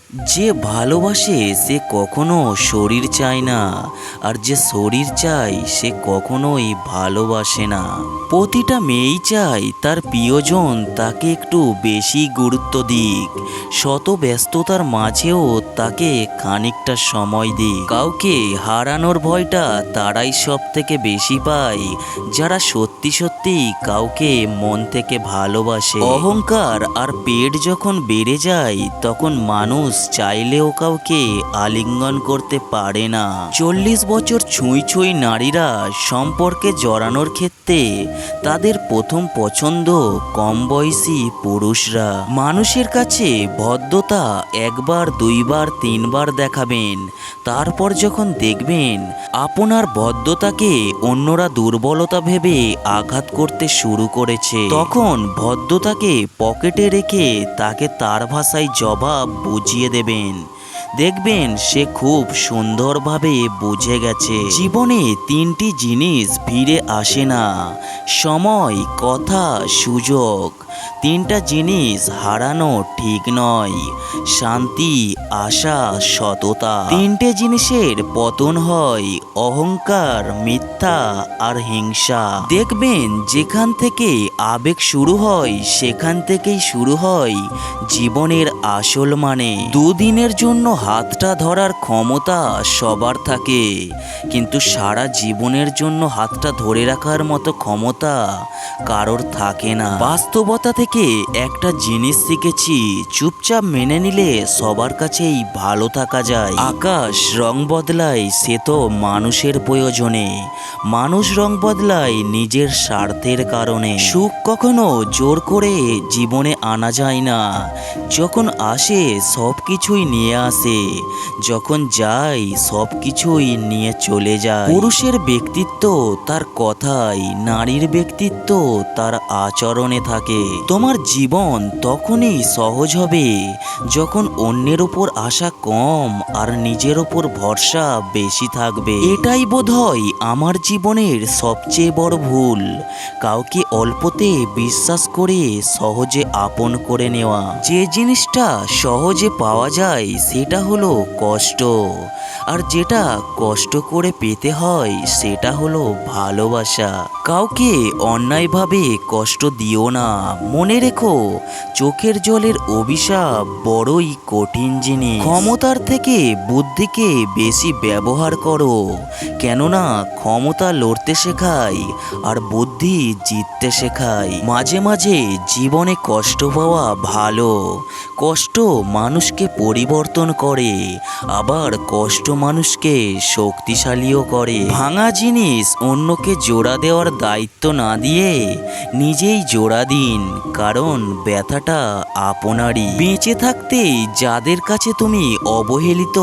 যে ভালোবাসে সে কখনো শরীর চায় না, আর যে শরীর চায় সে কখনোই ভালোবাসে না। প্রতিটা মেয়েই চায় তার প্রিয়জন তাকে একটু বেশি গুরুত্ব দিক, শত ব্যস্ততার মাঝেও তাকে খানিকটা সময় দিক। কাউকে হারানোর ভয়টা তারাই সব থেকে বেশি পায় যারা সত্যি সত্যি কাউকে মন থেকে ভালোবাসে। অহংকার আর পেট যখন বেড়ে যায় তখন মানুষ চাইলেও কাউকে আলিঙ্গন করতে পারে না। 40 বছর ছুঁই ছুঁই নারীরা সম্পর্কে জড়ানোর ক্ষেত্রে তাদের প্রথম পছন্দ কম বয়সী পুরুষরা। মানুষের কাছে ভদ্রতা একবার দুইবার তিনবার দেখাবেন, তারপর যখন দেখবেন আপনার ভদ্রতাকে অন্যরা দুর্বলতা ভেবে আঘাত করতে শুরু করেছে, তখন ভদ্রতাকে পকেটে রেখে তাকে তার ভাষায় জবাব বুঝিয়ে দেবেন। দেখবেন সে খুব সুন্দরভাবে বুঝে গেছে জীবনে তিনটি জিনিস ফিরে আসে না: সময়, কথা, সুযোগ। তিনটা জিনিস হারানো ঠিক নয়: শান্তি, আশা, সততা। তিনটে জিনিসের পতন হয়: অহংকার, মিথ্যা আর হিংসা। দেখবেন যেখান থেকে আবেগ শুরু হয় সেখান থেকেই শুরু হয় জীবনের আসল মানে। দুদিনের জন্য হাতটা ধরার ক্ষমতা সবার থাকে, কিন্তু সারা জীবনের জন্য হাতটা ধরে রাখার মতো ক্ষমতা কারোর থাকে না। বাস্তবতা থেকে একটা জিনিস শিখেছি: চুপচাপ মেনে নিলে সবার কাছেই ভালো থাকা যায়। আকাশ রং বদলায় সে তো মানুষের প্রয়োজনে, মানুষ রং বদলায় নিজের স্বার্থের কারণে। সুখ কখনো জোর করে জীবনে আনা যায় না, যখন আসে সব কিছুই নিয়ে আসে, যখন যায় সব কিছুই নিয়ে চলে যায়। পুরুষের ব্যক্তিত্ব তার কথায়, নারীর ব্যক্তিত্ব তার আচরণে থাকে। তোমার জীবন তখনই সহজ হবে যখন অন্যের ওপর আশা কম আর নিজের ওপর ভরসা বেশি থাকবে। এটাই বোধহয় আমার জীবনের সবচেয়ে বড় ভুল, কাউকে অল্পতে বিশ্বাস করে সহজে আপন করে নেওয়া। যে জিনিসটা সহজে পাওয়া যায় সেটা হলো কষ্ট, আর যেটা কষ্ট করে পেতে হয় সেটা হলো ভালোবাসা। কাউকে অন্যায়ভাবে কষ্ট দিও না। মনে রেখো, চোখের জলের অভিশাপ বড়ই কঠিন জিনিস। ক্ষমতার থেকে বুদ্ধিকে বেশি ব্যবহার করো, কেননা ক্ষমতা লড়তে শেখায় আর বুদ্ধি জিততে শেখায়। মাঝে মাঝে জীবনে কষ্ট পাওয়া ভালো। কষ্ট মানুষকে পরিবর্তন করে, আবার কষ্ট মানুষকে শক্তিশালীও করে। ভাঙা জিনিস অন্যকে জোড়া দেওয়ার দায়িত্ব না দিয়ে নিজেই জোড়া দিন, কারণ ব্যথাটা আপনারই। বেঁচে থাকতে যাদের কাছে তুমি অবহেলিত,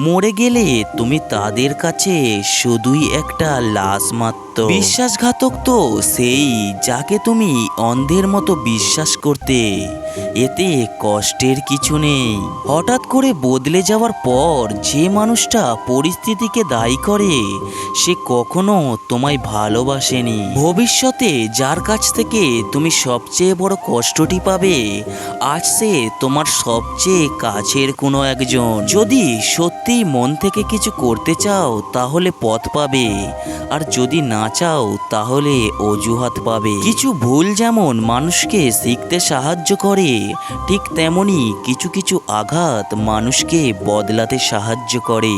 মরে গেলে তুমি তাদের কাছে শুধুই একটা লাশ মাত্র। বিশ্বাসঘাতক তো সেই যাকে তুমি অন্ধের মতো বিশ্বাস করতে, এতে কষ্টের কিছু নেই। হঠাৎ করে বদলে যাওয়ার পর যে মানুষটা পরিস্থিতিকে দায়ী করে সে কখনো তোমায় ভালোবাসেনি। ভবিষ্যতে যার কাছ থেকে তুমি সবচেয়ে বড় কষ্টটি পাবে, আজ সে তোমার সবচেয়ে কাছের কোনো একজন। যদি সত্যিই মন থেকে কিছু করতে চাও তাহলে পথ পাবে, আর যদি না চাও তাহলে অজুহাত পাবে। কিছু ভুল যেমন মানুষকে শিখতে সাহায্য করে, ঠিক তেমনি কিছু কিছু আঘাত মানুষকে বদলাতে সাহায্য করে।